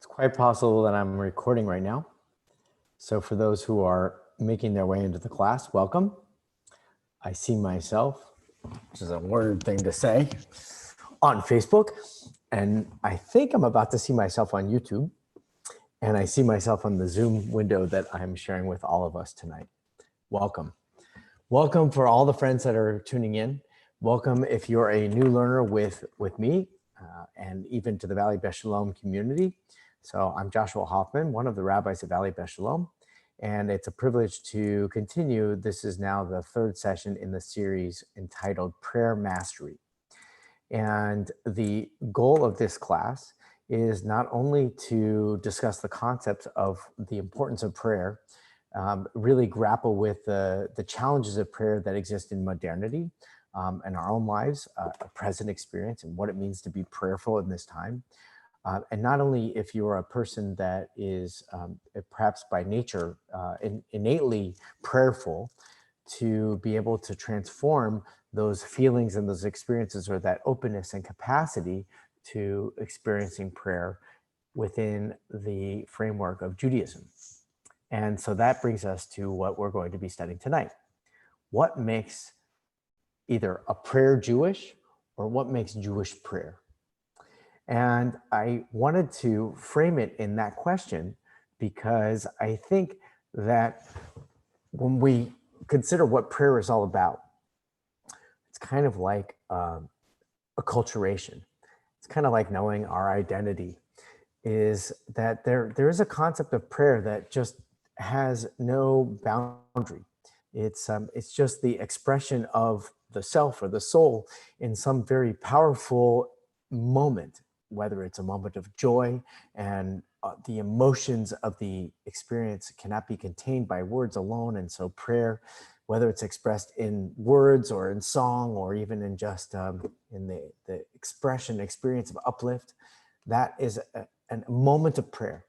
quite possible that I'm recording right now. So for those who are making their way into the class, welcome. I see myself, which is a weird thing to say, on Facebook. And I think I'm about to see myself on YouTube. And I see myself on the Zoom window that I'm sharing with all of us tonight. Welcome. Welcome for all the friends that are tuning in. Welcome if you're a new learner with me and even to the Valley Beth Shalom community. So I'm Joshua Hoffman, one of the rabbis at Valley Beth Shalom, and it's a privilege to continue. This is now the third session in the series entitled Prayer Mastery. And the goal of this class is not only to discuss the concepts of the importance of prayer, really grapple with the challenges of prayer that exist in modernity, in our own lives, a present experience, and what it means to be prayerful in this time. And not only if you're a person that is perhaps by nature innately prayerful, to be able to transform those feelings and those experiences, or that openness and capacity to experiencing prayer within the framework of Judaism. And so that brings us to what we're going to be studying tonight. What makes either a prayer Jewish, or what makes Jewish prayer? And I wanted to frame it in that question because I think that when we consider what prayer is all about, it's kind of like acculturation. It's kind of like knowing our identity, is that there is a concept of prayer that just has no boundary. It's just the expression of the self or the soul in some very powerful moment, whether it's a moment of joy, and the emotions of the experience cannot be contained by words alone. And so prayer, whether it's expressed in words or in song, or even in just in the experience of uplift, that is a moment of prayer.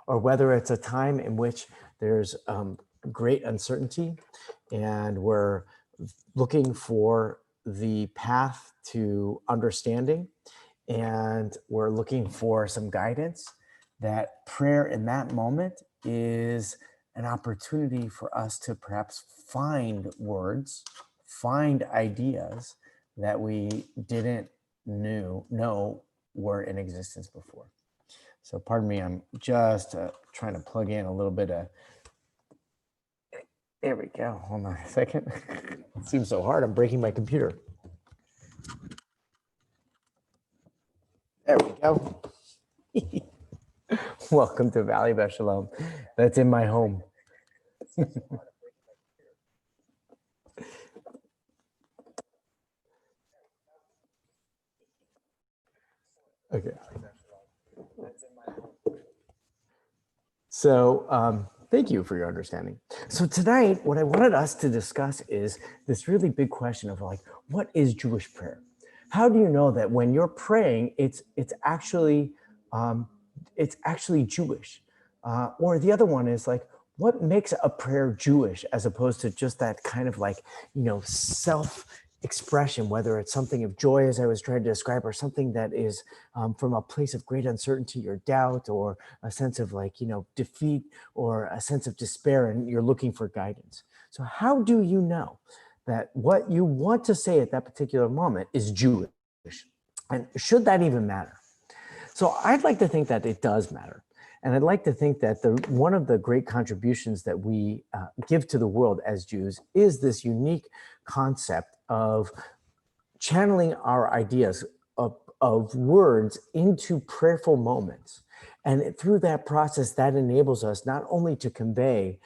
Or whether it's a time in which there's great uncertainty and we're looking for the path to understanding, and we're looking for some guidance, that prayer in that moment is an opportunity for us to perhaps find words, find ideas that we didn't know were in existence before. So pardon me, I'm just trying to plug in a little bit of, there we go, hold on a second. It seems so hard, I'm breaking my computer. There we go. Welcome to Valley Beth Shalom. That's in my home. Okay. So thank you for your understanding. So tonight, what I wanted us to discuss is this really big question of like, what is Jewish prayer? How do you know that when you're praying, it's actually Jewish? Or the other one is like, what makes a prayer Jewish as opposed to just that kind of like, self-expression, whether it's something of joy, as I was trying to describe, or something that is from a place of great uncertainty or doubt, or a sense of like, defeat, or a sense of despair, and you're looking for guidance. So how do you know that what you want to say at that particular moment is Jewish? And should that even matter? So I'd like to think that it does matter. And I'd like to think that one of the great contributions that we give to the world as Jews is this unique concept of channeling our ideas of words into prayerful moments. And through that process, that enables us not only to convey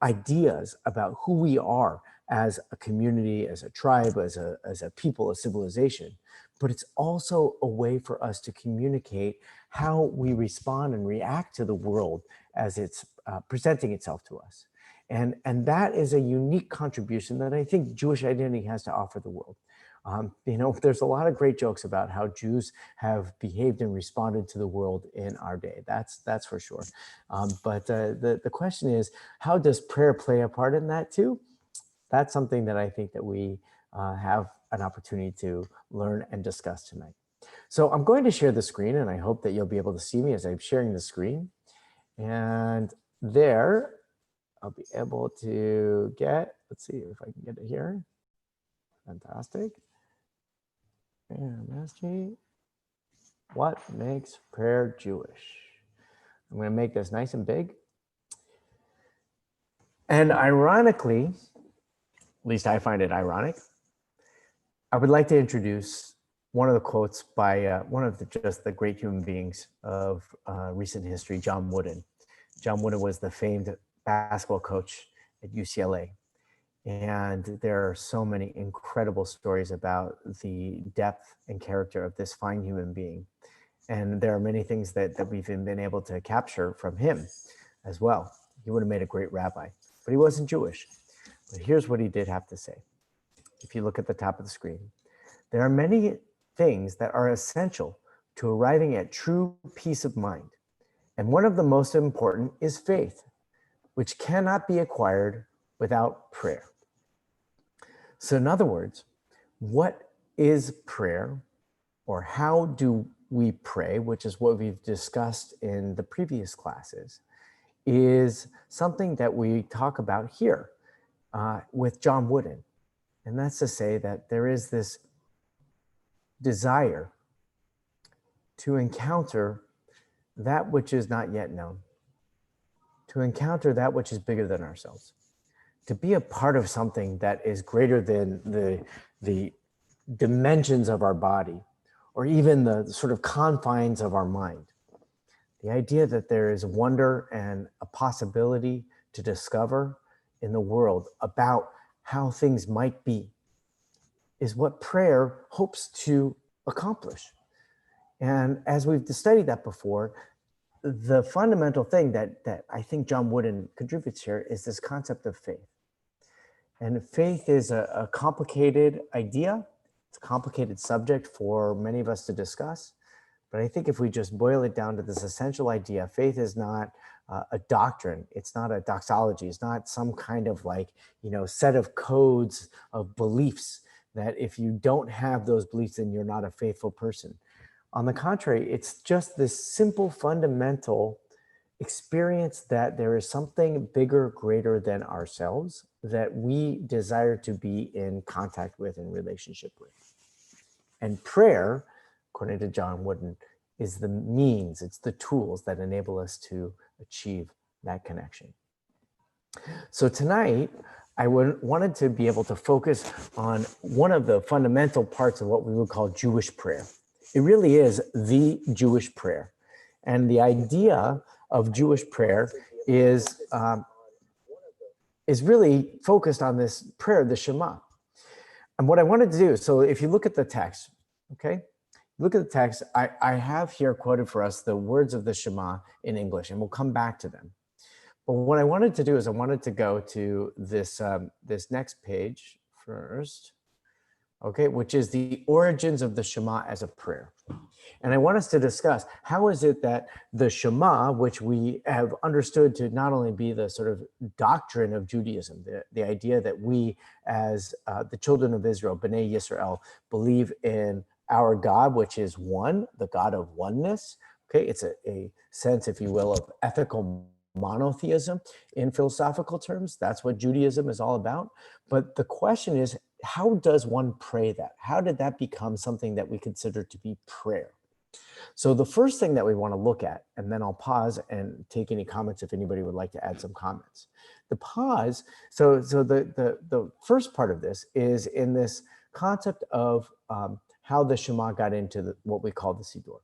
ideas about who we are as a community, as a tribe, as a people, a civilization, but it's also a way for us to communicate how we respond and react to the world as it's presenting itself to us. And that is a unique contribution that I think Jewish identity has to offer the world. There's a lot of great jokes about how Jews have behaved and responded to the world in our day. That's for sure. But the question is, how does prayer play a part in that too? That's something that I think that we have an opportunity to learn and discuss tonight. So I'm going to share the screen, and I hope that you'll be able to see me as I'm sharing the screen. And there, I'll be able to get, let's see if I can get it here. Fantastic. And mastery. What makes prayer Jewish? I'm going to make this nice and big. And ironically, at least I find it ironic, I would like to introduce one of the quotes by one of the great human beings of recent history, John Wooden. John Wooden was the famed basketball coach at UCLA. And there are so many incredible stories about the depth and character of this fine human being. And there are many things that we've been able to capture from him as well. He would have made a great rabbi, but he wasn't Jewish. But here's what he did have to say. If you look at the top of the screen, there are many things that are essential to arriving at true peace of mind. And one of the most important is faith, which cannot be acquired without prayer. So in other words, what is prayer, or how do we pray, which is what we've discussed in the previous classes, is something that we talk about here with John Wooden. And that's to say that there is this desire to encounter that which is not yet known, to encounter that which is bigger than ourselves, to be a part of something that is greater than the dimensions of our body, or even the sort of confines of our mind. The idea that there is wonder and a possibility to discover in the world about how things might be is what prayer hopes to accomplish. And as we've studied that before, the fundamental thing that I think John Wooden contributes here is this concept of faith. And faith is a complicated idea. It's a complicated subject for many of us to discuss. But I think if we just boil it down to this essential idea, faith is not a doctrine. It's not a doxology. It's not some kind of set of codes of beliefs that if you don't have those beliefs, then you're not a faithful person. On the contrary, it's just this simple, fundamental experience that there is something bigger, greater than ourselves that we desire to be in contact with, in relationship with. And prayer, according to John Wooden, is the means, it's the tools that enable us to achieve that connection. So tonight, I wanted to be able to focus on one of the fundamental parts of what we would call Jewish prayer. It really is the Jewish prayer. And the idea of Jewish prayer is really focused on this prayer, the Shema. And what I wanted to do, so if you look at the text, okay, look at the text, I have here quoted for us the words of the Shema in English, and we'll come back to them. But what I wanted to do is I wanted to go to this, this next page first, okay, which is the origins of the Shema as a prayer. And I want us to discuss how is it that the Shema, which we have understood to not only be the sort of doctrine of Judaism, the idea that we as the children of Israel, B'nai Yisrael, believe in our God, which is one, the God of oneness. Okay, it's a sense, if you will, of ethical monotheism in philosophical terms. That's what Judaism is all about. But the question is, how does one pray that? How did that become something that we consider to be prayer? So the first thing that we want to look at, and then I'll pause and take any comments if anybody would like to add some comments. The pause, so the first part of this is in this concept of how the Shema got into what we call the Siddur.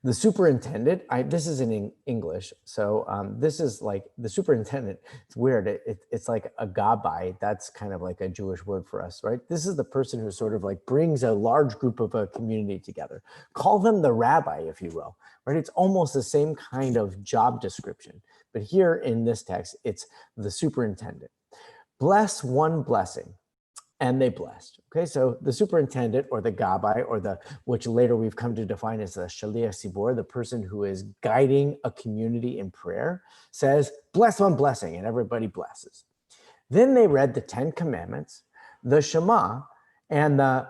The superintendent, this is in English, so this is like the superintendent. It's weird. It's like a gabbai. That's kind of like a Jewish word for us, right? This is the person who sort of like brings a large group of a community together. Call them the rabbi, if you will, right? It's almost the same kind of job description. But here in this text, it's the superintendent. Bless one blessing. And they blessed. Okay, so the superintendent or the gabbai, or which later we've come to define as the shaliach tzibur, the person who is guiding a community in prayer, says, bless one blessing, and everybody blesses. Then they read the 10 Commandments, the Shema, and the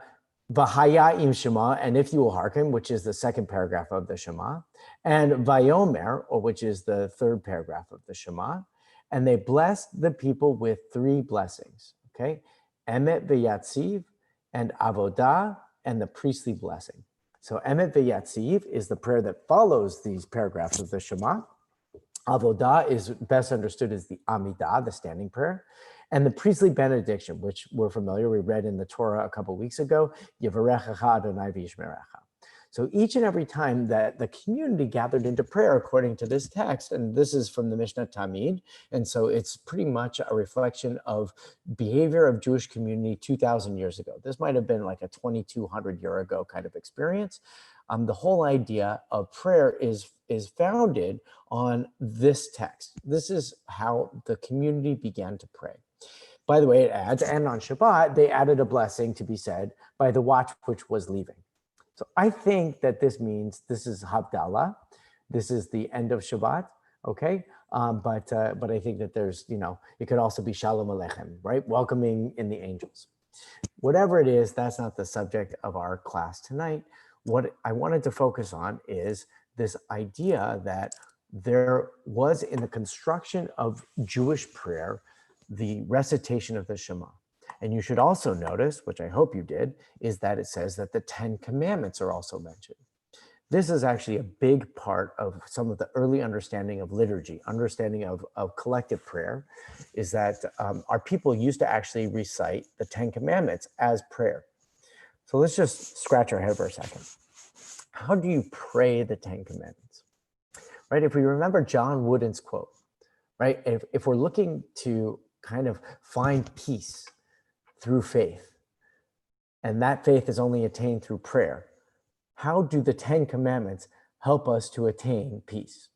V'haya im Shema, and if you will hearken, which is the second paragraph of the Shema, and Vayomer, or which is the third paragraph of the Shema, and they blessed the people with three blessings, okay? Emet v'yatziv, and avodah, and the priestly blessing. So Emet v'yatziv is the prayer that follows these paragraphs of the Shema. Avodah is best understood as the Amidah, the standing prayer, and the priestly benediction, which we're familiar, we read in the Torah a couple of weeks ago, Yevarechecha Adonai v'yishmerecha. So each and every time that the community gathered into prayer according to this text, and this is from the Mishnah Tamid, and so it's pretty much a reflection of behavior of Jewish community 2,000 years ago. This might have been like a 2,200 year ago kind of experience. The whole idea of prayer is founded on this text. This is how the community began to pray. By the way, it adds, and on Shabbat, they added a blessing to be said by the watch which was leaving. So I think that this means this is Havdalah. This is the end of Shabbat, okay? But I think that there's, it could also be Shalom Aleichem, right? Welcoming in the angels. Whatever it is, that's not the subject of our class tonight. What I wanted to focus on is this idea that there was in the construction of Jewish prayer, the recitation of the Shema. And you should also notice, which I hope you did, is that it says that the 10 commandments are also mentioned. This is actually a big part of some of the early understanding of liturgy, understanding of collective prayer, is that our people used to actually recite the 10 commandments as prayer. So let's just scratch our head for a second. How do you pray the 10 commandments? Right? If we remember John Wooden's quote, right? If we're looking to kind of find peace through faith, and that faith is only attained through prayer, how do the 10 commandments help us to attain peace?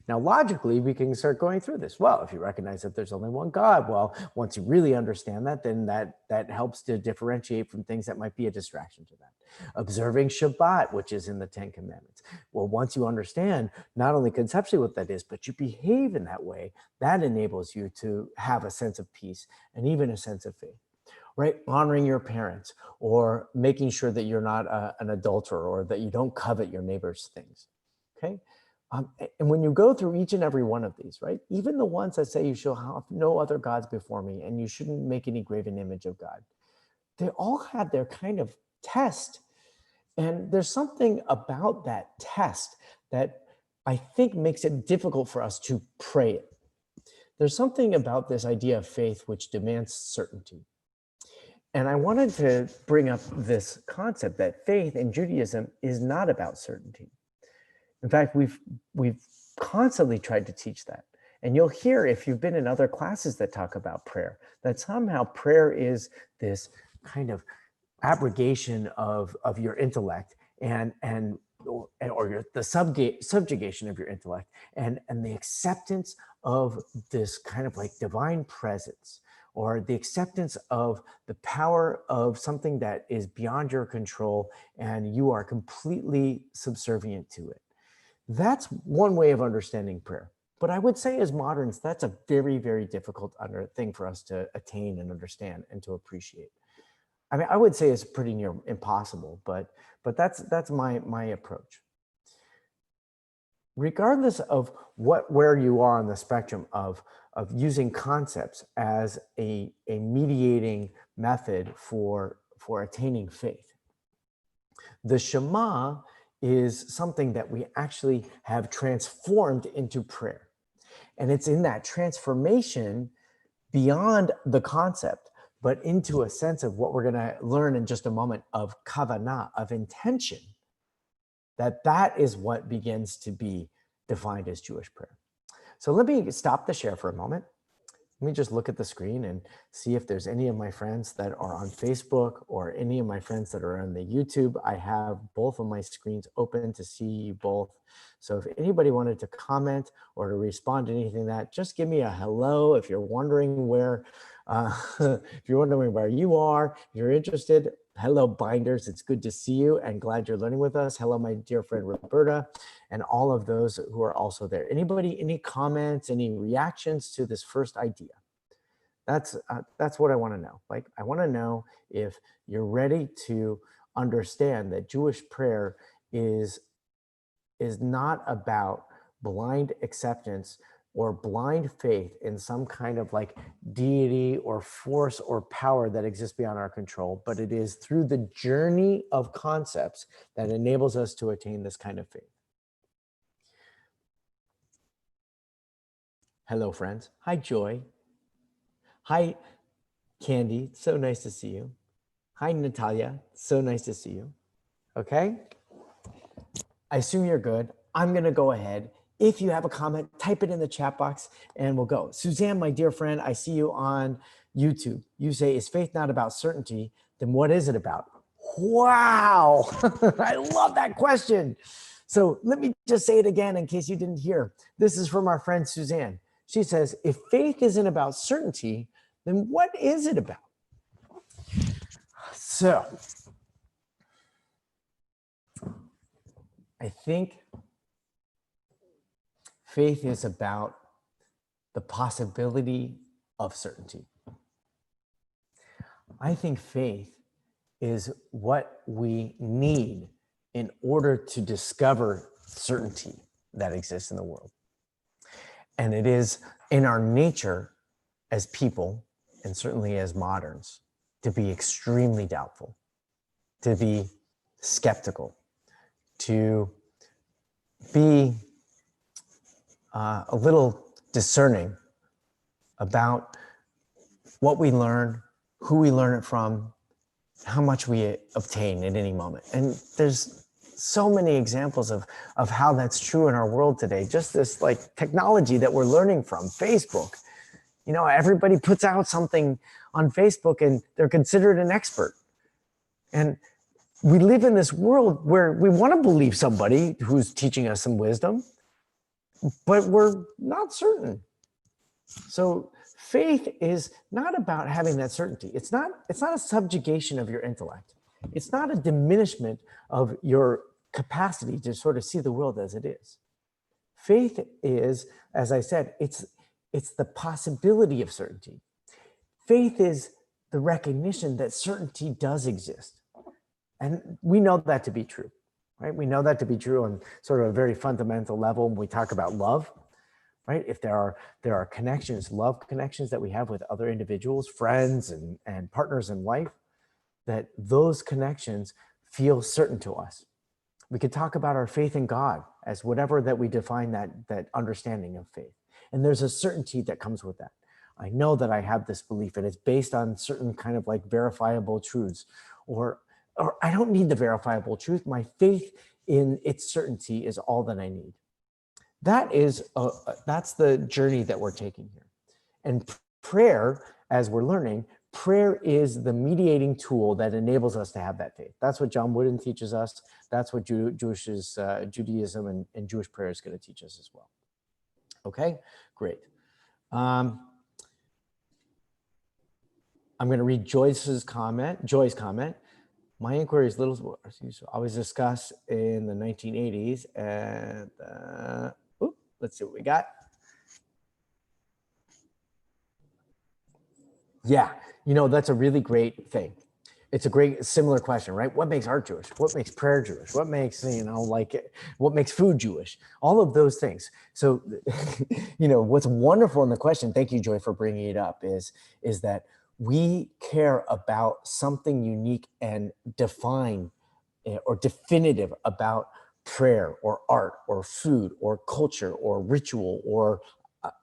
Now, logically, we can start going through this. Well, if you recognize that there's only one God, well, once you really understand that, then that helps to differentiate from things that might be a distraction to that. Observing Shabbat, which is in the 10 commandments. Well, once you understand not only conceptually what that is, but you behave in that way, that enables you to have a sense of peace and even a sense of faith. Right? Honoring your parents, or making sure that you're not an adulterer, or that you don't covet your neighbor's things. Okay? And when you go through each and every one of these, right? Even the ones that say you shall have no other gods before me, and you shouldn't make any graven image of God, they all have their kind of test. And there's something about that test that I think makes it difficult for us to pray it. There's something about this idea of faith which demands certainty. And I wanted to bring up this concept that faith in Judaism is not about certainty. In fact, we've constantly tried to teach that. And you'll hear, if you've been in other classes that talk about prayer, that somehow prayer is this kind of abrogation of your intellect or the subjugation of your intellect and the acceptance of this kind of like divine presence, or the acceptance of the power of something that is beyond your control and you are completely subservient to it. That's one way of understanding prayer. But I would say as moderns, that's a very, very difficult thing for us to attain and understand and to appreciate. I mean, I would say it's pretty near impossible, but that's my approach. Regardless of where you are on the spectrum of using concepts as a mediating method for attaining faith, the Shema is something that we actually have transformed into prayer. And it's in that transformation beyond the concept, but into a sense of what we're going to learn in just a moment of kavanah, of intention, that is what begins to be defined as Jewish prayer. So let me stop the share for a moment. Let me just look at the screen and see if there's any of my friends that are on Facebook or any of my friends that are on the YouTube. I have both of my screens open to see you both. So if anybody wanted to comment or to respond to anything that, just give me a hello. If you're wondering where, you are, if you're interested, hello binders, it's good to see you and glad you're learning with us. Hello, my dear friend Roberta, and all of those who are also there. Anybody, any comments, any reactions to this first idea That's what I want to know. Like, I want to know if you're ready to understand that Jewish prayer is not about blind acceptance or blind faith in some kind of like deity or force or power that exists beyond our control, but it is through the journey of concepts that enables us to attain this kind of faith. Hello, friends. Hi, Joy. Hi, Candy. So nice to see you. Hi, Natalia. So nice to see you. Okay. I assume you're good. I'm going to go ahead. If you have a comment, type it in the chat box and we'll go. Suzanne, my dear friend, I see you on YouTube. You say, is faith not about certainty? Then what is it about? Wow. I love that question. So let me just say it again in case you didn't hear. This is from our friend Suzanne. She says, if faith isn't about certainty, then what is it about? So I think faith is about the possibility of certainty. I think faith is what we need in order to discover certainty that exists in the world. And it is in our nature as people, and certainly as moderns, to be extremely doubtful, to be skeptical, to be a little discerning about what we learn, who we learn it from, how much we obtain at any moment. And there's so many examples of how that's true in our world today. Just this like technology that we're learning from, Facebook. You know, everybody puts out something on Facebook and they're considered an expert. And we live in this world where we want to believe somebody who's teaching us some wisdom, but we're not certain. So faith is not about having that certainty. It's not a subjugation of your intellect. It's not a diminishment of your capacity to sort of see the world as it is. Faith is, as I said, it's the possibility of certainty. Faith is the recognition that certainty does exist. And we know that to be true, right? We know that to be true on sort of a very fundamental level when we talk about love, right? If there are connections, love connections that we have with other individuals, friends and partners in life, that those connections feel certain to us. We could talk about our faith in God as whatever that we define that understanding of faith. And there's a certainty that comes with that. I know that I have this belief and it's based on certain kind of like verifiable truths, or I don't need the verifiable truth. My faith in its certainty is all that I need. That's the journey that we're taking here. And prayer, as we're learning, prayer is the mediating tool that enables us to have that faith. That's what John Wooden teaches us. That's what Judaism and Jewish prayer is going to teach us as well. Okay, great. I'm going to read Joy's comment. My inquiry is little always discussed in the 1980s. And let's see what we got. Yeah, you know, that's a really great thing. It's a great similar question, right? What makes art Jewish? What makes prayer Jewish? What makes, what makes food Jewish? All of those things. So, what's wonderful in the question, thank you, Joy, for bringing it up, is that we care about something unique and defined or definitive about prayer or art or food or culture or ritual or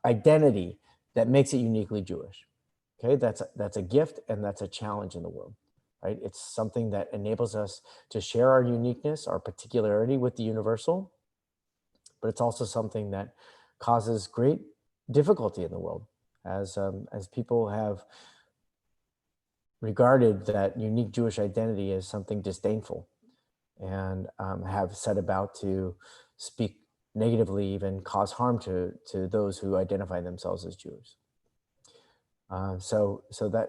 identity that makes it uniquely Jewish. Okay, that's a gift and that's a challenge in the world, right? It's something that enables us to share our uniqueness, our particularity with the universal, but it's also something that causes great difficulty in the world as people have regarded that unique Jewish identity as something disdainful and have set about to speak negatively, even cause harm to those who identify themselves as Jews. So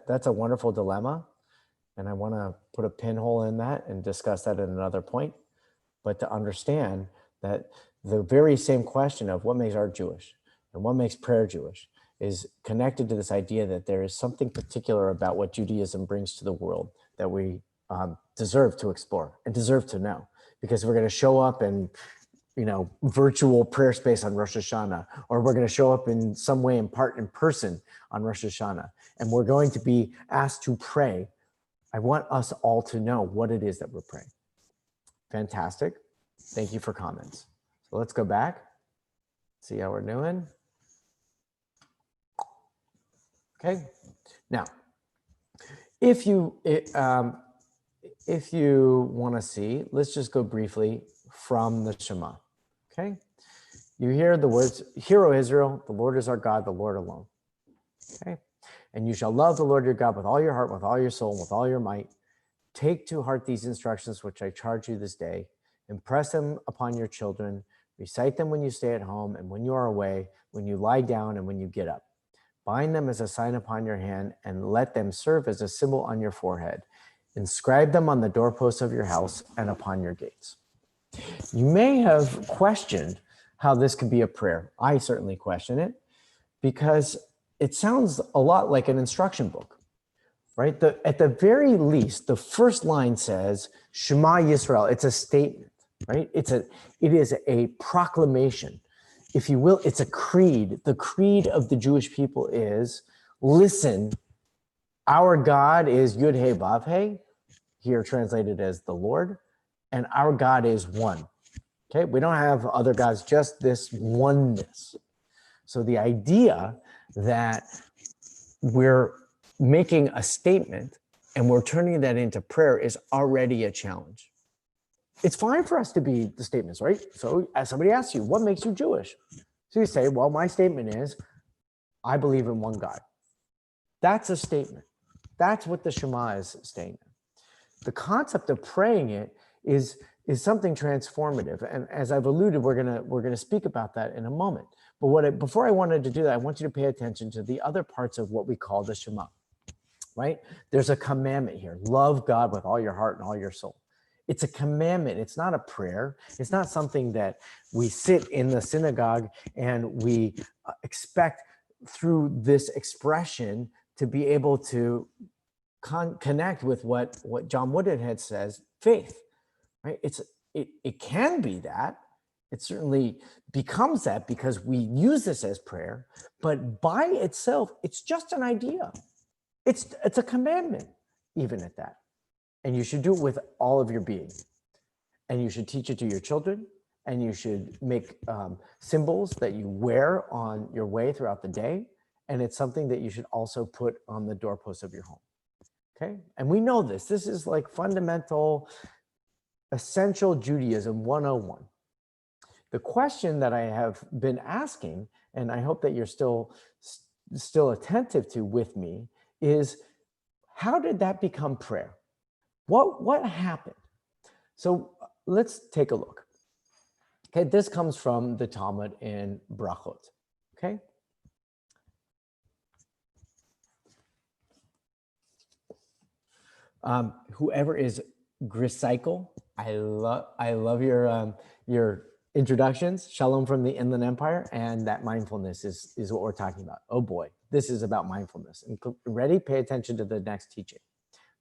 that's a wonderful dilemma, and I want to put a pinhole in that and discuss that at another point. But to understand that the very same question of what makes art Jewish and what makes prayer Jewish is connected to this idea that there is something particular about what Judaism brings to the world that we deserve to explore and deserve to know, because we're going to show up in, virtual prayer space on Rosh Hashanah, or we're going to show up in some way in person on Rosh Hashanah, and we're going to be asked to pray. I want us all to know what it is that we're praying. Fantastic. Thank you for comments. So let's go back, see how we're doing. Okay. Now, if you want to see, let's just go briefly from the Shema. Okay. You hear the words, "Hear, O Israel, the Lord is our God, the Lord alone." Okay. "And you shall love the Lord your God with all your heart, with all your soul, and with all your might. Take to heart these instructions which I charge you this day. Impress them upon your children. Recite them when you stay at home and when you are away, when you lie down and when you get up. Bind them as a sign upon your hand and let them serve as a symbol on your forehead. Inscribe them on the doorposts of your house and upon your gates." You may have questioned how this could be a prayer. I certainly question it because it sounds a lot like an instruction book, right? At the very least, the first line says, "Shema Yisrael." It's a statement, right? It is a proclamation. If you will, it's a creed. The creed of the Jewish people is, listen, our God is Yud He Vav He, here translated as the Lord, and our God is one. Okay, we don't have other gods, just this oneness. So the idea that we're making a statement and we're turning that into prayer is already a challenge. It's fine for us to be the statements, right? So as somebody asks you, what makes you Jewish? So you say, well, my statement is, I believe in one God. That's a statement. That's what the Shema is saying. The concept of praying it is something transformative. And as I've alluded, we're gonna speak about that in a moment. But before I wanted to do that, I want you to pay attention to the other parts of what we call the Shema, right? There's a commandment here. Love God with all your heart and all your soul. It's a commandment. It's not a prayer. It's not something that we sit in the synagogue and we expect through this expression to be able to connect with what John Woodenhead says, faith, right? It can be that. It certainly becomes that because we use this as prayer, but by itself, it's just an idea. It's a commandment, even at that. And you should do it with all of your being. And you should teach it to your children, and you should make symbols that you wear on your way throughout the day. And it's something that you should also put on the doorposts of your home. Okay, and we know this. This is like fundamental, essential Judaism 101. The question that I have been asking, and I hope that you're still attentive to with me, is how did that become prayer? What happened? So let's take a look. Okay, this comes from the Talmud in Brachot. Okay. Whoever is Gricycle, I love your introductions. Shalom from the Inland Empire, and that mindfulness is what we're talking about. Oh boy, this is about mindfulness. And ready? Pay attention to the next teaching.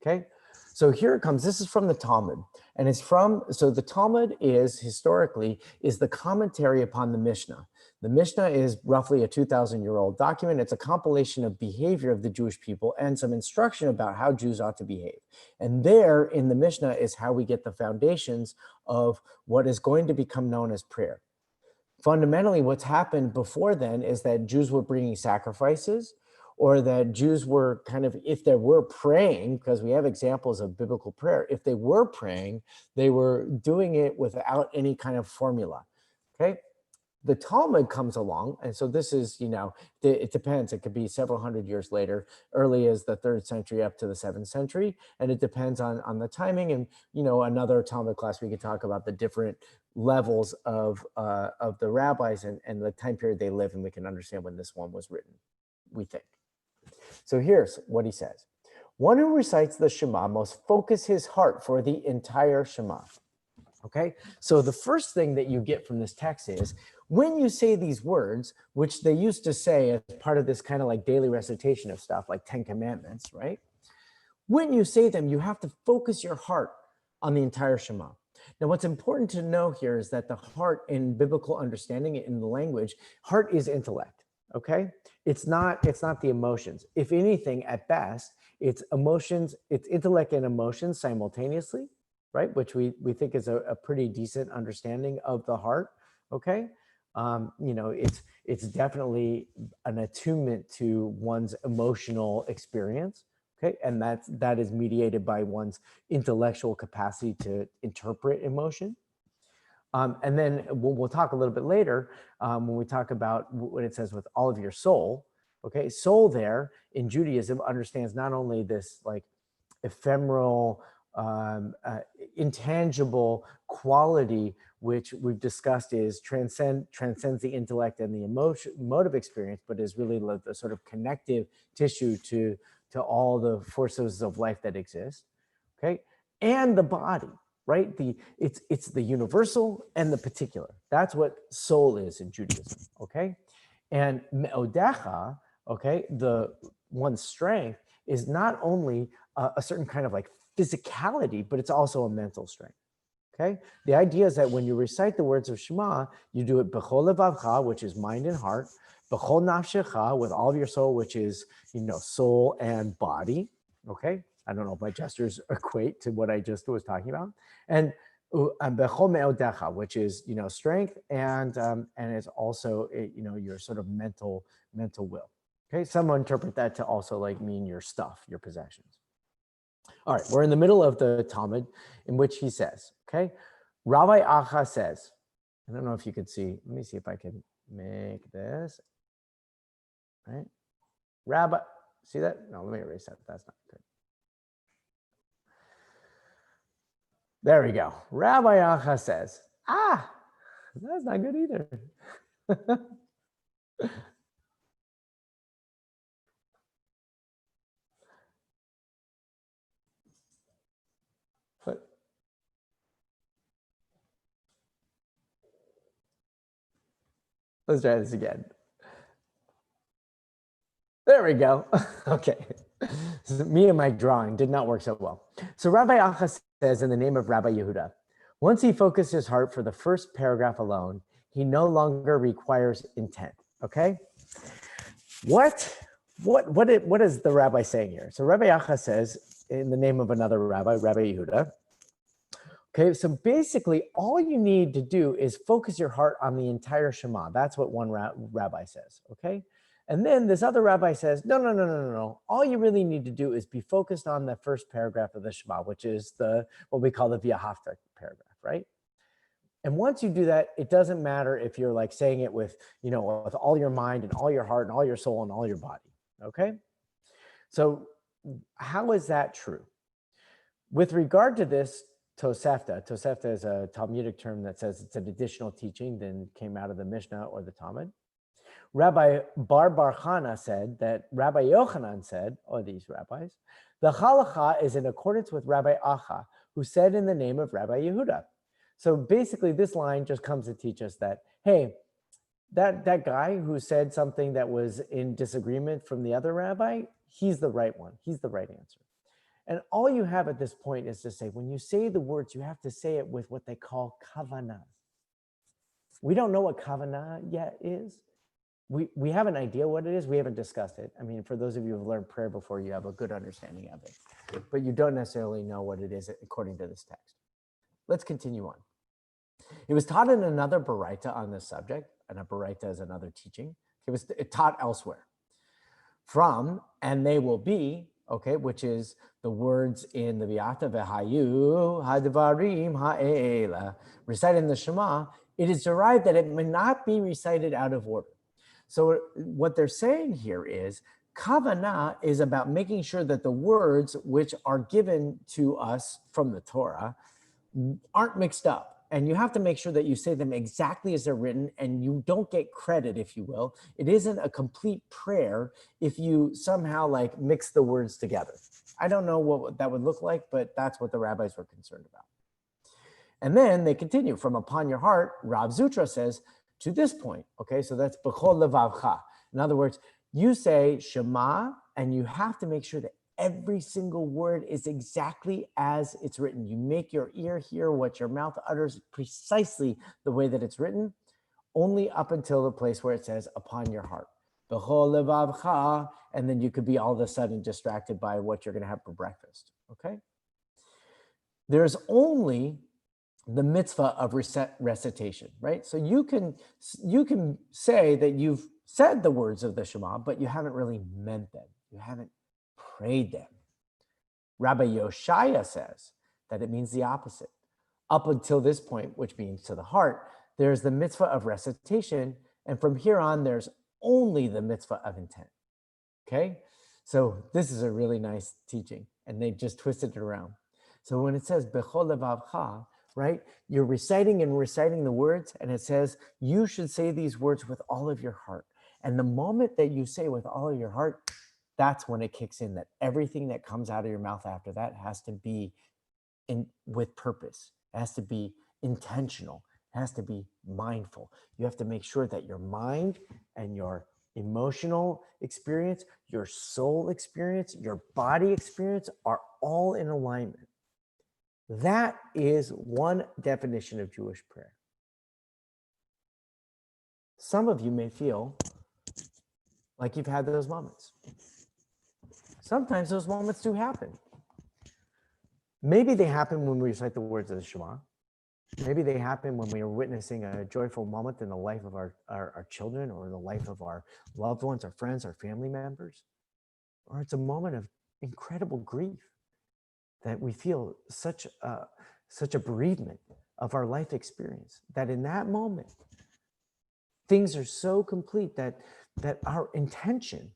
Okay, so here it comes. This is from the Talmud, and so the Talmud is historically the commentary upon the Mishnah. The Mishnah is roughly a 2,000-year-old document. It's a compilation of behavior of the Jewish people and some instruction about how Jews ought to behave. And there in the Mishnah is how we get the foundations of what is going to become known as prayer. Fundamentally, what's happened before then is that Jews were bringing sacrifices, or that Jews were if they were praying, because we have examples of biblical prayer, if they were praying, they were doing it without any kind of formula, okay? The Talmud comes along, and so this is, it depends. It could be several hundred years later, early as the 3rd century up to the 7th century, and it depends on the timing. And, another Talmud class, we could talk about the different levels of the rabbis and the time period they live, and we can understand when this one was written, we think. So here's what he says. One who recites the Shema must focus his heart for the entire Shema. Okay, so the first thing that you get from this text is when you say these words, which they used to say as part of this kind of like daily recitation of stuff like 10 commandments, right? When you say them, you have to focus your heart on the entire Shema. Now, what's important to know here is that the heart in biblical understanding, in the language, heart is intellect, okay? It's not the emotions. If anything, at best, it's emotions, it's intellect and emotions simultaneously, right? Which we think is a pretty decent understanding of the heart, okay? It's definitely an attunement to one's emotional experience, okay? And that is mediated by one's intellectual capacity to interpret emotion. And then we'll talk a little bit later when we talk about what it says with all of your soul, okay? Soul there in Judaism understands not only this like ephemeral, intangible quality, which we've discussed is transcends the intellect and the emotive experience, but is really the sort of connective tissue to all the forces of life that exist, okay? And the body, right? It's the universal and the particular. That's what soul is in Judaism, okay? And me'odecha, okay, the one's strength is not only a certain kind of like physicality, but it's also a mental strength, okay? The idea is that when you recite the words of Shema, you do it b'chol levavcha, which is mind and heart, b'chol nafshecha, with all of your soul, which is, soul and body, okay? I don't know if my gestures equate to what I just was talking about. And b'chol me'odecha, which is, strength, and it's also, your sort of mental will. Okay, some interpret that to also like mean your stuff, your possessions. All right, we're in the middle of the Talmud in which he says, okay, Rabbi Acha says, I don't know if you could see, let me see if I can make this, right? Rabbi, see that? No, let me erase that, that's not good. There we go. Rabbi Acha says, that's not good either. Let's try this again. There we go. Okay. So me and my drawing did not work so well. So Rabbi Acha says in the name of Rabbi Yehuda, once he focused his heart for the first paragraph alone, he no longer requires intent. Okay. What is the rabbi saying here? So Rabbi Acha says in the name of another rabbi, Rabbi Yehuda. Okay, so basically all you need to do is focus your heart on the entire Shema. That's what one rabbi says, okay? And then this other rabbi says, no. All you really need to do is be focused on the first paragraph of the Shema, which is what we call the V'ahavta paragraph, right? And once you do that, it doesn't matter if you're like saying it with, with all your mind and all your heart and all your soul and all your body, okay? So how is that true? With regard to this, Tosefta is a Talmudic term that says it's an additional teaching than came out of the Mishnah or the Talmud. Rabbi Bar Chana said that Rabbi Yochanan said, or these rabbis, the halacha is in accordance with Rabbi Acha, who said in the name of Rabbi Yehuda. So basically this line just comes to teach us that, hey, that guy who said something that was in disagreement from the other rabbi, he's the right one. He's the right answer. And all you have at this point is to say, when you say the words, you have to say it with what they call kavanah. We don't know what kavanah yet is. We have an idea what it is. We haven't discussed it. I mean, for those of you who've learned prayer before, you have a good understanding of it. But you don't necessarily know what it is according to this text. Let's continue on. It was taught in another baraita on this subject, and a baraita is another teaching. It was taught elsewhere. From, and they will be, okay, which is the words in the V'ata V'hayu Hadvarim Ha'ela, recited in the Shema, it is derived that it may not be recited out of order. So what they're saying here is, kavanah is about making sure that the words which are given to us from the Torah aren't mixed up. And you have to make sure that you say them exactly as they're written and you don't get credit, if you will. It isn't a complete prayer if you somehow like mix the words together. I don't know what that would look like, but that's what the rabbis were concerned about. And then they continue from upon your heart. Rav Zutra says to this point. Okay, so that's b'chol levavcha. In other words, you say Shema, and you have to make sure that every single word is exactly as it's written. You make your ear hear what your mouth utters precisely the way that it's written, only up until the place where it says upon your heart. B'chol levavcha, and then you could be all of a sudden distracted by what you're going to have for breakfast. Okay? There's only the mitzvah of recitation, right? So you can say that you've said the words of the Shema, but you haven't really meant them. You haven't prayed them. Rabbi Yoshaya says that it means the opposite. Up until this point, which means to the heart, there's the mitzvah of recitation, and from here on, there's only the mitzvah of intent. Okay? So this is a really nice teaching, and they just twisted it around. So when it says b'chol levavcha, right, you're reciting the words, and it says you should say these words with all of your heart. And the moment that you say with all of your heart, that's when it kicks in, that everything that comes out of your mouth after that has to be with purpose. It has to be intentional. It has to be mindful. You have to make sure that your mind and your emotional experience, your soul experience, your body experience are all in alignment. That is one definition of Jewish prayer. Some of you may feel like you've had those moments. Sometimes those moments do happen. Maybe they happen when we recite the words of the Shema. Maybe they happen when we are witnessing a joyful moment in the life of our children, or the life of our loved ones, our friends, our family members. Or it's a moment of incredible grief that we feel such a bereavement of our life experience, that in that moment, things are so complete that our intention,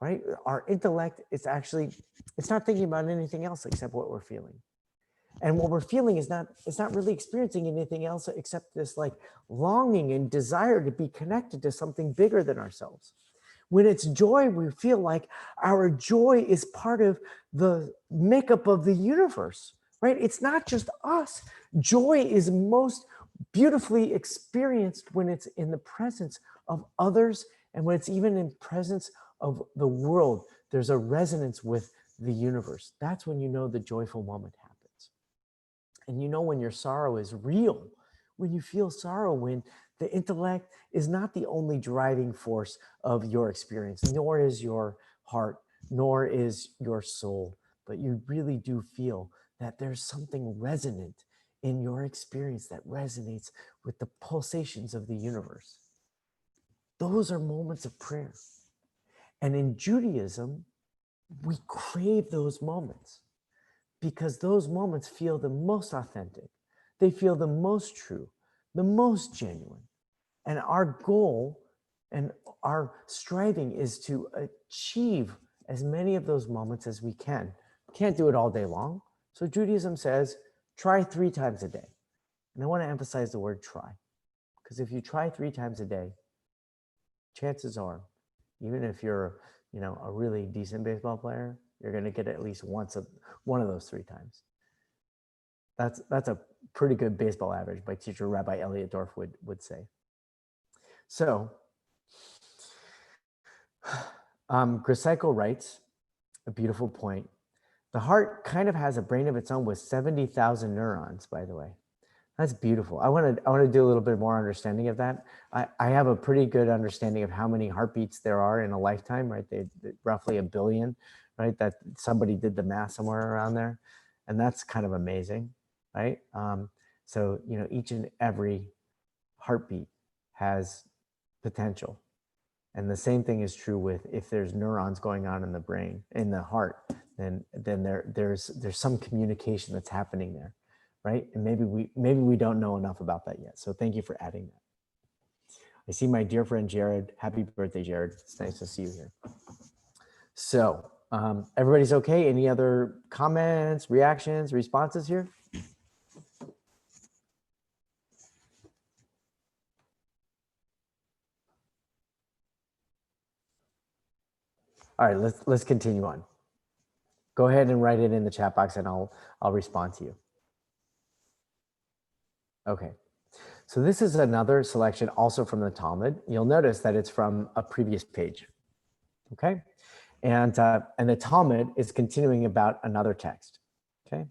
right, our intellect is actually, it's not thinking about anything else except what we're feeling. And what we're feeling is not really experiencing anything else except this like longing and desire to be connected to something bigger than ourselves. When it's joy, we feel like our joy is part of the makeup of the universe, right? It's not just us. Joy is most beautifully experienced when it's in the presence of others, and when it's even in presence of the world. There's a resonance with the universe. That's when you know the joyful moment happens. And you know when your sorrow is real, when you feel sorrow, when the intellect is not the only driving force of your experience, nor is your heart, nor is your soul, but you really do feel that there's something resonant in your experience that resonates with the pulsations of the universe. Those are moments of prayer. And in Judaism, we crave those moments because those moments feel the most authentic. They feel the most true, the most genuine. And our goal and our striving is to achieve as many of those moments as we can. Can't do it all day long. So Judaism says, try 3 times a day. And I want to emphasize the word try, because if you try 3 times a day, chances are, even if you're, a really decent baseball player, you're going to get at least one of those 3 times. That's a pretty good baseball average, my teacher Rabbi Elliot Dorff would say. So, Griseikel writes a beautiful point. The heart kind of has a brain of its own with 70,000 neurons, by the way. That's beautiful. I want to do a little bit more understanding of that. I have a pretty good understanding of how many heartbeats there are in a lifetime, right? They roughly 1 billion, right? That somebody did the math somewhere around there. And that's kind of amazing, right? So, each and every heartbeat has potential. And the same thing is true with, if there's neurons going on in the brain, in the heart, then there's some communication that's happening there, right? And maybe we don't know enough about that yet. So thank you for adding that. I see my dear friend Jared. Happy birthday, Jared. It's nice to see you here. So everybody's okay? Any other comments, reactions, responses here? All right, let's continue on. Go ahead and write it in the chat box and I'll respond to you. Okay. So this is another selection also from the Talmud. You'll notice that it's from a previous page. Okay. And the Talmud is continuing about another text. Okay.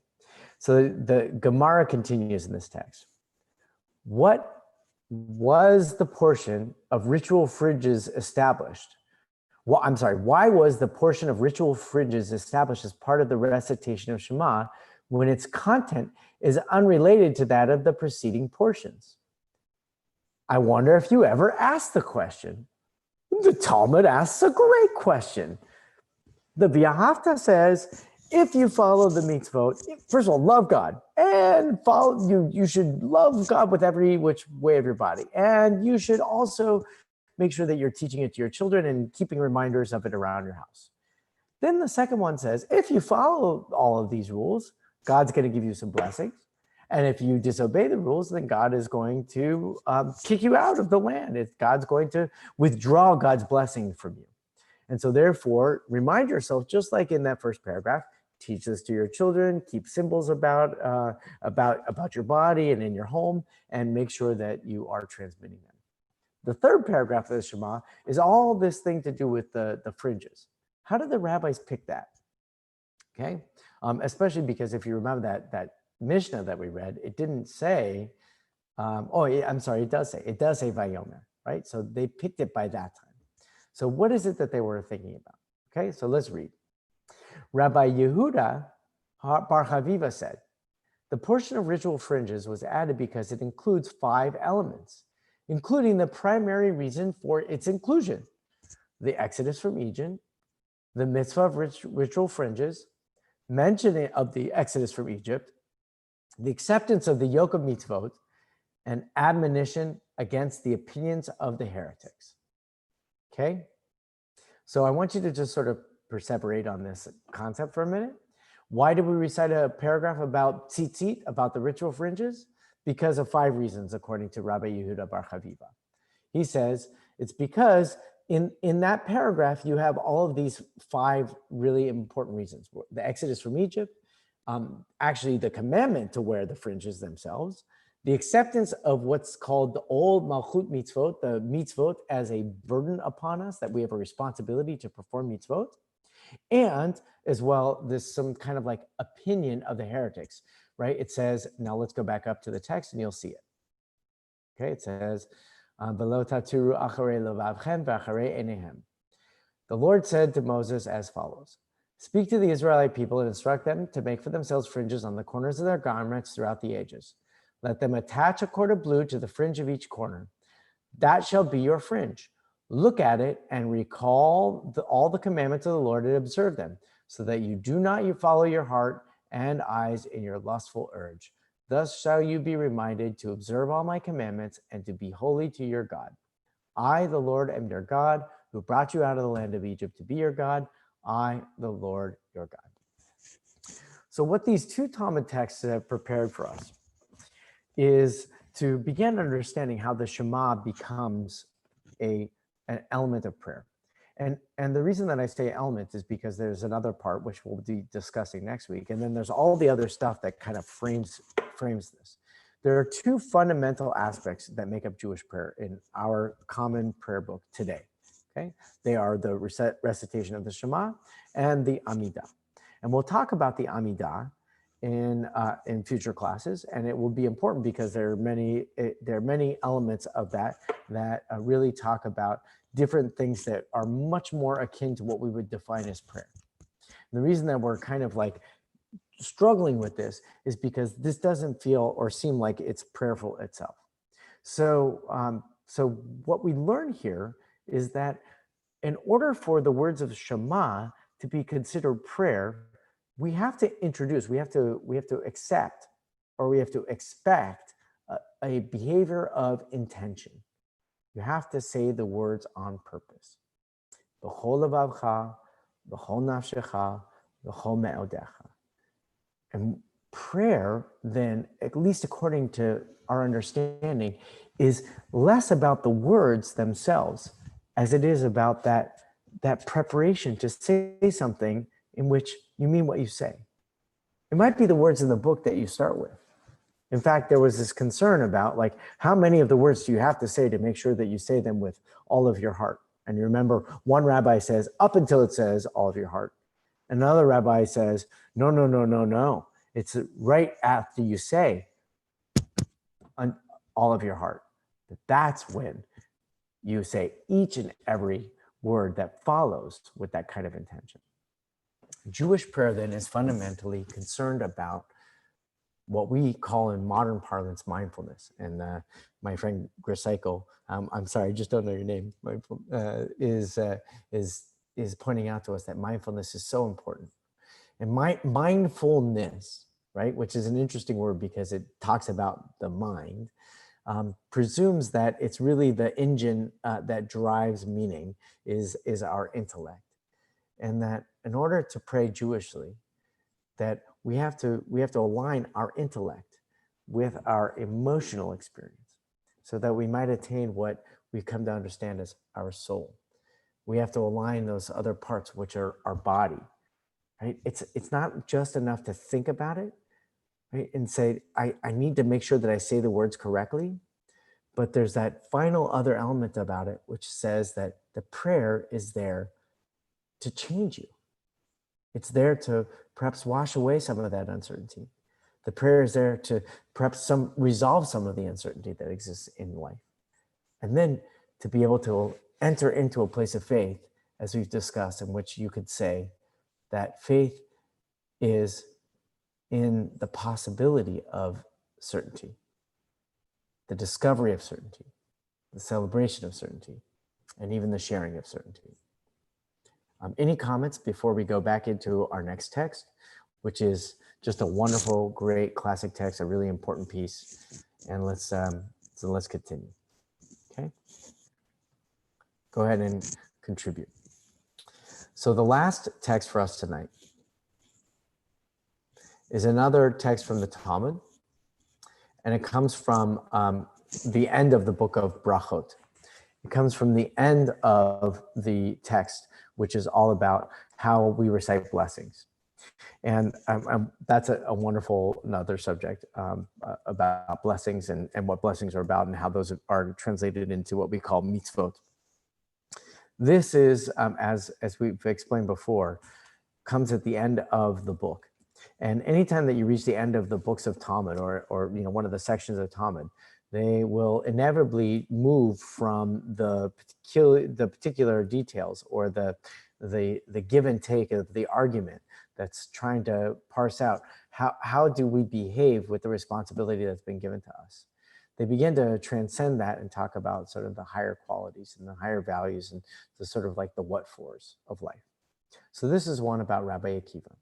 So the Gemara continues in this text. What was the portion of ritual fringes established? Well, I'm sorry, why was the portion of ritual fringes established as part of the recitation of Shema when its content is unrelated to that of the preceding portions? I wonder if you ever asked the question. The Talmud asks a great question. The V'ahavta says, if you follow the mitzvot, first of all, love God, and you should love God with every which way of your body. And you should also make sure that you're teaching it to your children and keeping reminders of it around your house. Then the second one says, if you follow all of these rules, God's going to give you some blessings. And if you disobey the rules, then God is going to kick you out of the land. God's going to withdraw God's blessing from you. And so therefore, remind yourself, just like in that first paragraph, teach this to your children, keep symbols about your body and in your home, and make sure that you are transmitting them. The third paragraph of the Shema is all this thing to do with the fringes. How did the rabbis pick that? Okay, especially because if you remember that Mishnah that we read, it didn't say, it does say Vayomer, right? So they picked it by that time. So what is it that they were thinking about? Okay, so let's read. Rabbi Yehuda Bar Chaviva said, the portion of ritual fringes was added because it includes 5 elements, including the primary reason for its inclusion: the exodus from Egypt, the mitzvah of ritual fringes, mentioning of the exodus from Egypt, the acceptance of the yoke of mitzvot, and admonition against the opinions of the heretics. Okay, so I want you to just sort of perseverate on this concept for a minute. Why did we recite a paragraph about tzitzit, about the ritual fringes? Because of 5 reasons, according to Rabbi Yehuda Bar Chaviva. He says it's because in that paragraph, you have all of these 5 really important reasons. The exodus from Egypt, actually the commandment to wear the fringes themselves, the acceptance of what's called the old malchut mitzvot, the mitzvot as a burden upon us, that we have a responsibility to perform mitzvot, and as well, there's some kind of like opinion of the heretics, right? It says, now let's go back up to the text and you'll see it. Okay, it says, the Lord said to Moses as follows: speak to the Israelite people and instruct them to make for themselves fringes on the corners of their garments throughout the ages. Let them attach a cord of blue to the fringe of each corner. That shall be your fringe. Look at it and recall all the commandments of the Lord and observe them, so that you do not follow your heart and eyes in your lustful urge. Thus shall you be reminded to observe all my commandments and to be holy to your God. I, the Lord, am your God, who brought you out of the land of Egypt to be your God. I, the Lord, your God. So what these 2 Talmud texts have prepared for us is to begin understanding how the Shema becomes an element of prayer. And the reason that I say element is because there's another part which we'll be discussing next week. And then there's all the other stuff that kind of frames this. There are 2 fundamental aspects that make up Jewish prayer in our common prayer book today. Okay, they are the recitation of the Shema and the Amidah. And we'll talk about the Amidah in future classes, and it will be important because there are many elements of that really talk about different things that are much more akin to what we would define as prayer. And the reason that we're kind of like struggling with this is because this doesn't feel or seem like it's prayerful itself. So what we learn here is that in order for the words of Shema to be considered prayer, we have to accept, or we have to expect a behavior of intention. You have to say the words on purpose. B'chol levavcha, b'chol nafshecha, b'chol me'odecha. And prayer, then, at least according to our understanding, is less about the words themselves as it is about that preparation to say something in which you mean what you say. It might be the words in the book that you start with, In fact, there was this concern about like, how many of the words do you have to say to make sure that you say them with all of your heart? And you remember one rabbi says, up until it says all of your heart. Another rabbi says, no, no, no, no, no. It's right after you say all of your heart. That's when you say each and every word that follows with that kind of intention. Jewish prayer then is fundamentally concerned about what we call in modern parlance mindfulness. And my friend Recitation, I'm sorry, I just don't know your name, is pointing out to us that mindfulness is so important. And mindfulness, right, which is an interesting word because it talks about the mind, presumes that it's really the engine that drives meaning is our intellect. And that in order to pray Jewishly, that we have to align our intellect with our emotional experience so that we might attain what we've come to understand as our soul. We have to align those other parts, which are our body, right? It's not just enough to think about it, right? And say, I need to make sure that I say the words correctly, but there's that final other element about it, which says that the prayer is there to change you. It's there to perhaps wash away some of that uncertainty. The prayer is there to perhaps resolve some of the uncertainty that exists in life. And then to be able to enter into a place of faith, as we've discussed, in which you could say that faith is in the possibility of certainty, the discovery of certainty, the celebration of certainty, and even the sharing of certainty. Any comments before we go back into our next text, which is just a wonderful, great classic text, a really important piece. And let's continue. Okay. Go ahead and contribute. So the last text for us tonight is another text from the Talmud, and it comes from the end of the book of Brachot. It comes from the end of the text, which is all about how we recite blessings. And that's a wonderful another subject about blessings and what blessings are about and how those are translated into what we call mitzvot. This is, as we've explained before, comes at the end of the book. And anytime that you reach the end of the books of Talmud or one of the sections of Talmud, they will inevitably move from the particular details or the give and take of the argument that's trying to parse out how do we behave with the responsibility that's been given to us. They begin to transcend that and talk about sort of the higher qualities and the higher values and the sort of like the what-fors of life. So this is one about Rabbi Akiva.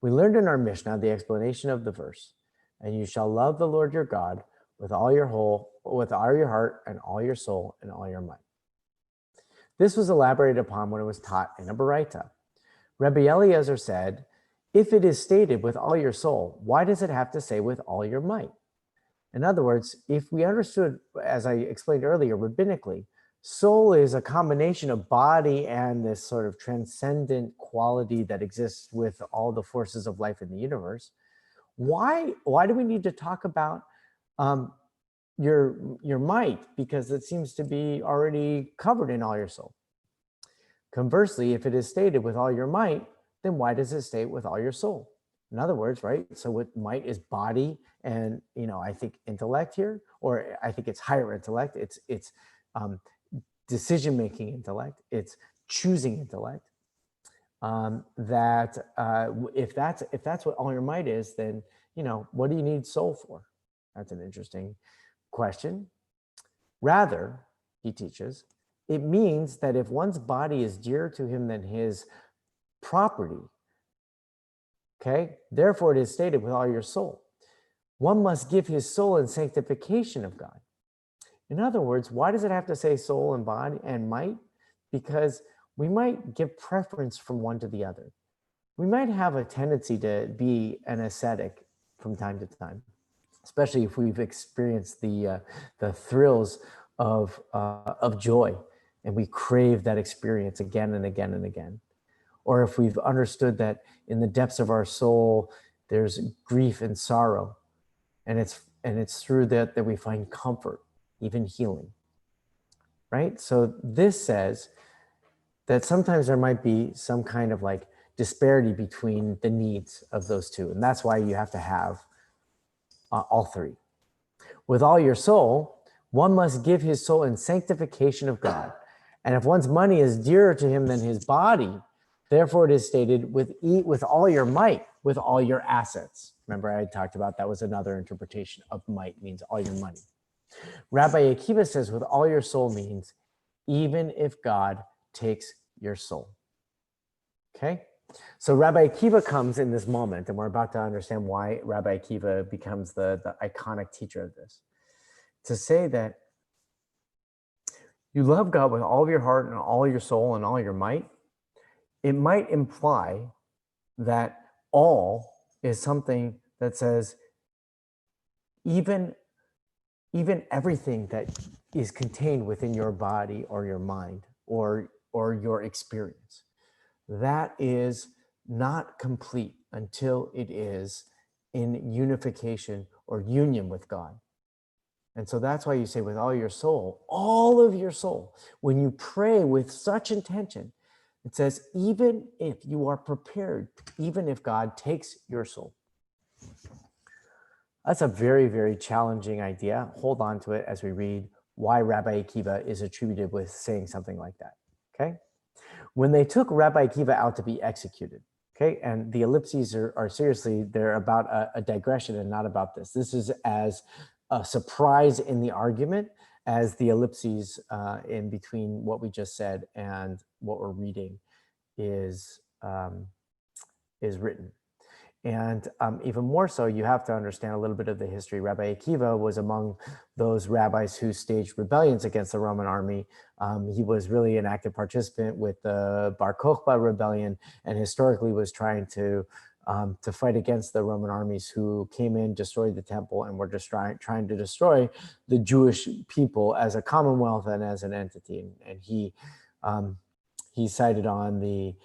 We learned in our Mishnah the explanation of the verse, and you shall love the Lord your God with all your heart and all your soul and all your might. This was elaborated upon when it was taught in a Baraita. Rabbi Eliezer said, if it is stated with all your soul, why does it have to say with all your might? In other words, if we understood, as I explained earlier, rabbinically, soul is a combination of body and this sort of transcendent quality that exists with all the forces of life in the universe. Why do we need to talk about your might? Because it seems to be already covered in all your soul. Conversely, if it is stated with all your might, then why does it state with all your soul? In other words, right? So what might is body and, I think intellect here, or I think it's higher intellect. It's decision-making intellect. It's choosing intellect. If that's what all your might is, then, what do you need soul for? That's an interesting question. Rather, he teaches, it means that if one's body is dearer to him than his property, okay, therefore it is stated with all your soul. One must give his soul in sanctification of God. In other words, why does it have to say soul and body and might? Because we might give preference from one to the other. We might have a tendency to be an ascetic from time to time, especially if we've experienced the thrills of joy, and we crave that experience again and again and again. Or if we've understood that in the depths of our soul, there's grief and sorrow, And it's through that we find comfort, even healing, right? So this says that sometimes there might be some kind of like disparity between the needs of those two. And that's why you have to have all three. With all your soul, one must give his soul in sanctification of God. And if one's money is dearer to him than his body, therefore it is stated, with all your might, with all your assets. Remember, I talked about that was another interpretation of might, means all your money. Rabbi Akiva says, with all your soul means even if God takes your soul. Okay? So Rabbi Akiva comes in this moment, and we're about to understand why Rabbi Akiva becomes the iconic teacher of this, to say that you love God with all of your heart and all your soul and all your might. It might imply that all is something that says even everything that is contained within your body or your mind or your experience, that is not complete until it is in unification or union with God. And so that's why you say with all your soul, all of your soul. When you pray with such intention, it says, even if you are prepared, even if God takes your soul. That's a very, very challenging idea. Hold on to it as we read why Rabbi Akiva is attributed with saying something like that, okay? When they took Rabbi Akiva out to be executed, okay, and the ellipses are seriously, they're about a digression and not about this. This is as a surprise in the argument as the ellipses in between what we just said and what we're reading is written. And even more so, you have to understand a little bit of the history. Rabbi Akiva was among those rabbis who staged rebellions against the Roman army. He was really an active participant with the Bar Kokhba rebellion, and historically was trying to fight against the Roman armies who came in, destroyed the temple, and were just trying to destroy the Jewish people as a commonwealth and as an entity. And he sided on the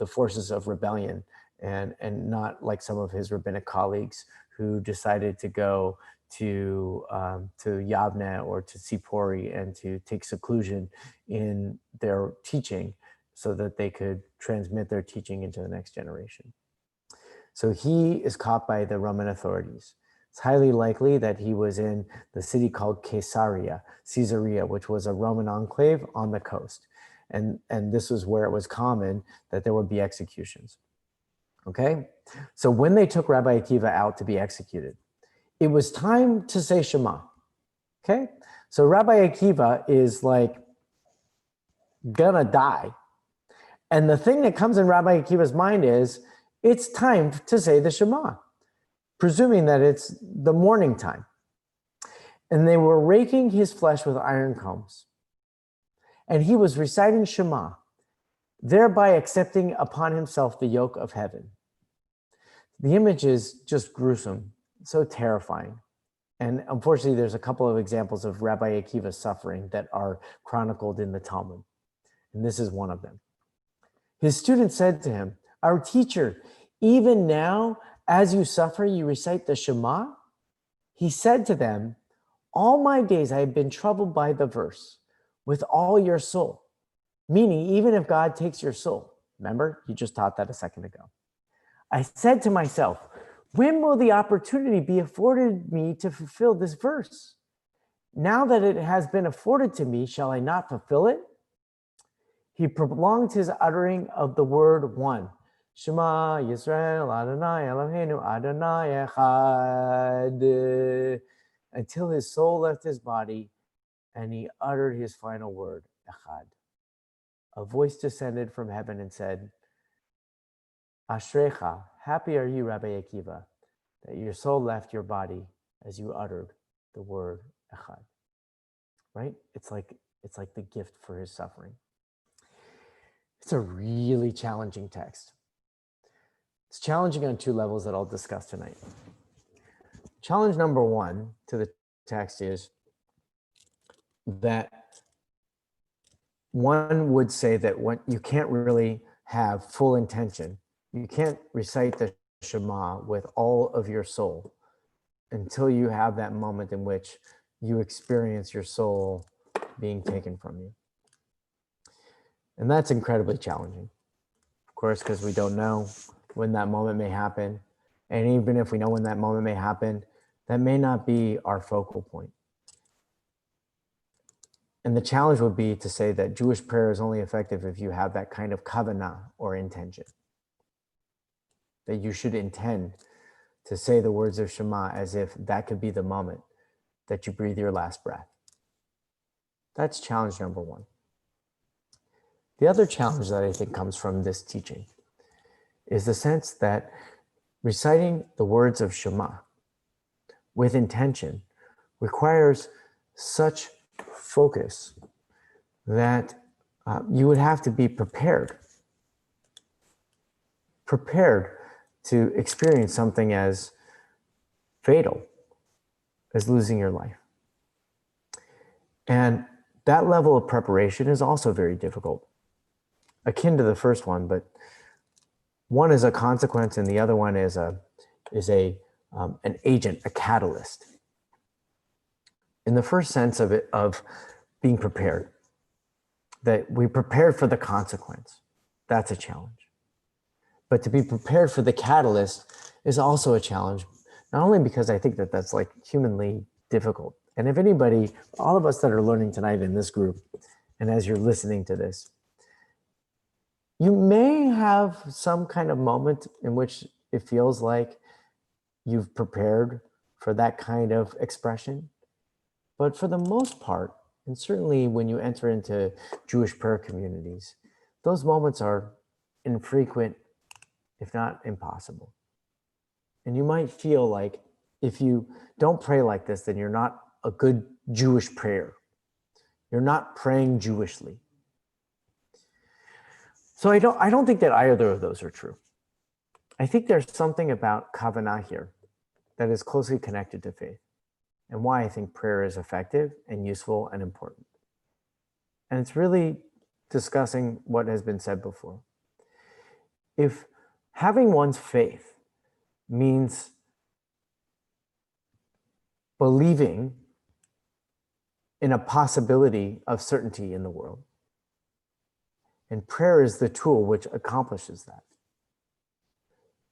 forces of rebellion, and not like some of his rabbinic colleagues who decided to go to Yavne or to Sipori and to take seclusion in their teaching so that they could transmit their teaching into the next generation. So he is caught by the Roman authorities. It's highly likely that he was in the city called Caesarea, which was a Roman enclave on the coast. And this was where it was common that there would be executions. Okay? So when they took Rabbi Akiva out to be executed, it was time to say Shema. Okay? So Rabbi Akiva is like gonna die. And the thing that comes in Rabbi Akiva's mind is, it's time to say the Shema, presuming that it's the morning time. And they were raking his flesh with iron combs. And he was reciting Shema, thereby accepting upon himself the yoke of heaven. The image is just gruesome, so terrifying. And unfortunately, there's a couple of examples of Rabbi Akiva's suffering that are chronicled in the Talmud. And this is one of them. His students said to him, "Our teacher, even now, as you suffer, you recite the Shema?" He said to them, "All my days I have been troubled by the verse, with all your soul," meaning even if God takes your soul. Remember, you just taught that a second ago. "I said to myself, when will the opportunity be afforded me to fulfill this verse? Now that it has been afforded to me, shall I not fulfill it?" He prolonged his uttering of the word one. Shema Yisrael Adonai Eloheinu Adonai Echad, until his soul left his body and he uttered his final word, Echad. A voice descended from heaven and said, "Ashrecha, happy are you, Rabbi Akiva, that your soul left your body as you uttered the word Echad." Right? It's like the gift for his suffering. It's a really challenging text. It's challenging on two levels that I'll discuss tonight. Challenge number one to the text is that one would say that you can't really have full intention. You can't recite the Shema with all of your soul until you have that moment in which you experience your soul being taken from you. And that's incredibly challenging, of course, because we don't know when that moment may happen. And even if we know when that moment may happen, that may not be our focal point. And the challenge would be to say that Jewish prayer is only effective if you have that kind of kavanah or intention. That you should intend to say the words of Shema as if that could be the moment that you breathe your last breath. That's challenge number one. The other challenge that I think comes from this teaching is the sense that reciting the words of Shema with intention requires such focus that you would have to be prepared to experience something as fatal as losing your life. And that level of preparation is also very difficult, akin to the first one, but one is a consequence and the other one is an agent, a catalyst. In the first sense of being prepared, that we prepared for the consequence, that's a challenge. But to be prepared for the catalyst is also a challenge, not only because I think that that's like humanly difficult. And if anybody, all of us that are learning tonight in this group, and as you're listening to this, you may have some kind of moment in which it feels like you've prepared for that kind of expression. But for the most part, and certainly when you enter into Jewish prayer communities, those moments are infrequent, if not impossible. And you might feel like if you don't pray like this, then you're not a good Jewish prayer. You're not praying Jewishly. So I don't think that either of those are true. I think there's something about kavanah here that is closely connected to faith and why I think prayer is effective and useful and important. And it's really discussing what has been said before. If having one's faith means believing in a possibility of certainty in the world, and prayer is the tool which accomplishes that.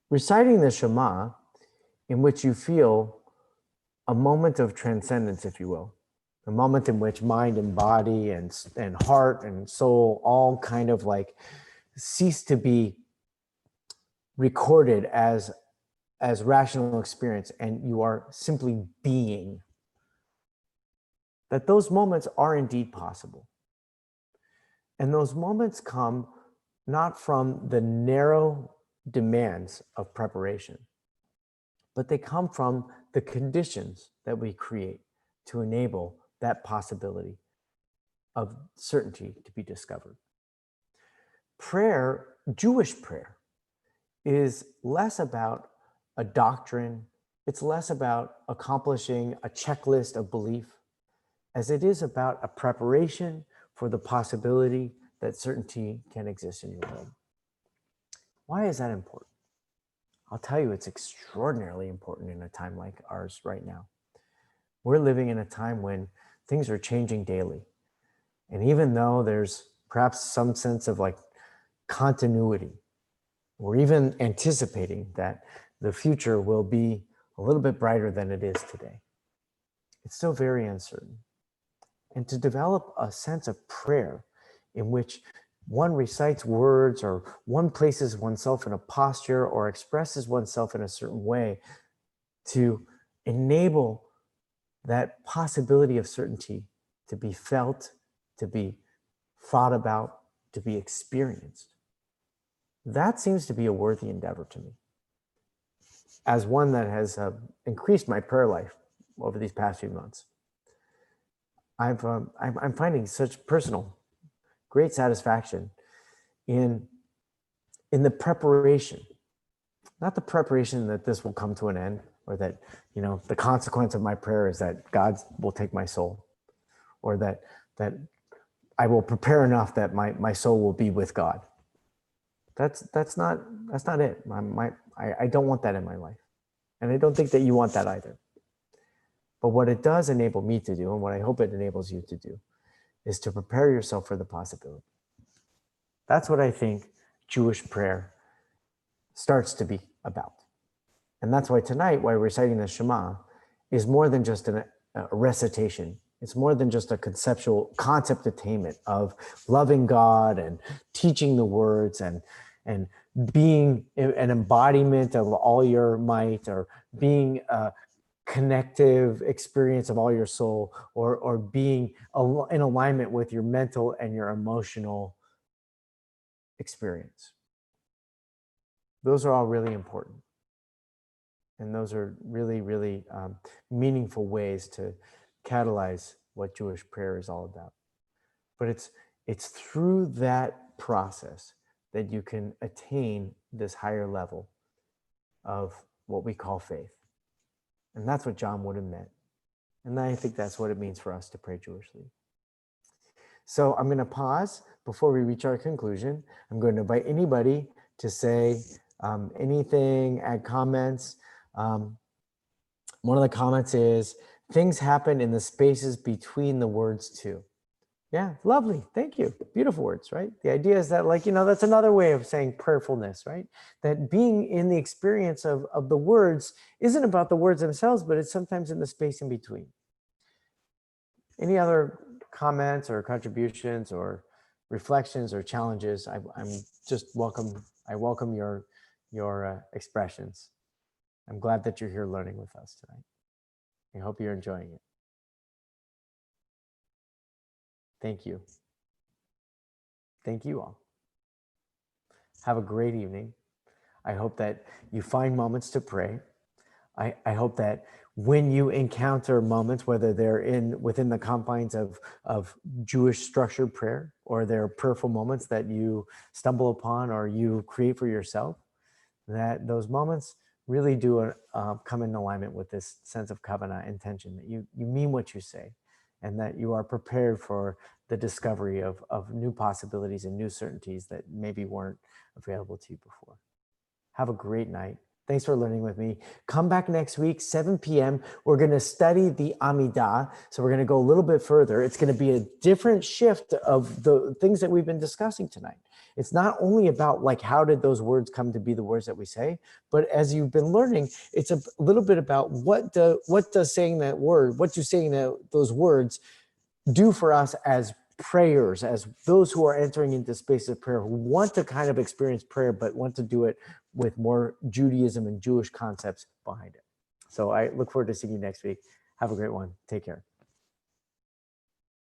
Reciting the Shema, in which you feel a moment of transcendence, if you will, a moment in which mind and body and heart and soul all kind of like cease to be recorded as rational experience, and you are simply being, that those moments are indeed possible. And those moments come not from the narrow demands of preparation, but they come from the conditions that we create to enable that possibility of certainty to be discovered. Prayer, Jewish prayer, is less about a doctrine. It's less about accomplishing a checklist of belief, as it is about a preparation for the possibility that certainty can exist in your world. Why is that important? I'll tell you, it's extraordinarily important in a time like ours right now. We're living in a time when things are changing daily. And even though there's perhaps some sense of like continuity, we're even anticipating that the future will be a little bit brighter than it is today. It's still very uncertain. And to develop a sense of prayer in which one recites words or one places oneself in a posture or expresses oneself in a certain way to enable that possibility of certainty to be felt, to be thought about, to be experienced. That seems to be a worthy endeavor to me. As one that has increased my prayer life over these past few months, I'm finding such personal, great satisfaction in the preparation, not the preparation that this will come to an end, or that, you know, the consequence of my prayer is that God will take my soul, or that I will prepare enough that my soul will be with God. That's not it. I don't want that in my life, and I don't think that you want that either. But what it does enable me to do, and what I hope it enables you to do, is to prepare yourself for the possibility. That's what I think Jewish prayer starts to be about. And that's why tonight, why reciting the Shema is more than just a recitation. It's more than just a concept attainment of loving God and teaching the words and being an embodiment of all your might, or being a connective experience of all your soul, or being in alignment with your mental and your emotional experience. Those are all really important. And those are really, really meaningful ways to catalyze what Jewish prayer is all about. But it's through that process that you can attain this higher level of what we call faith. And that's what John would have meant. And I think that's what it means for us to pray Jewishly. So I'm going to pause before we reach our conclusion. I'm going to invite anybody to say anything, add comments. One of the comments is, things happen in the spaces between the words too. Yeah, lovely. Thank you. Beautiful words, right? The idea is that, like, that's another way of saying prayerfulness, right? That being in the experience of the words isn't about the words themselves, but it's sometimes in the space in between. Any other comments or contributions or reflections or challenges? I welcome your expressions. I'm glad that you're here learning with us tonight. I hope you're enjoying it. Thank you. Thank you all. Have a great evening. I hope that you find moments to pray. I hope that when you encounter moments, whether they're within the confines of Jewish structured prayer, or they're prayerful moments that you stumble upon or you create for yourself, that those moments really do come in alignment with this sense of kavanah, intention, that you mean what you say, and that you are prepared for the discovery of new possibilities and new certainties that maybe weren't available to you before. Have a great night. Thanks for learning with me. Come back next week, 7 p.m. We're going to study the Amidah. So we're going to go a little bit further. It's going to be a different shift of the things that we've been discussing tonight. It's not only about, like, how did those words come to be the words that we say, but as you've been learning, it's a little bit about what does saying that word, what do saying those words do for us as prayers, as those who are entering into spaces of prayer, who want to kind of experience prayer, but want to do it with more Judaism and Jewish concepts behind it. So I look forward to seeing you next week. Have a great one. Take care.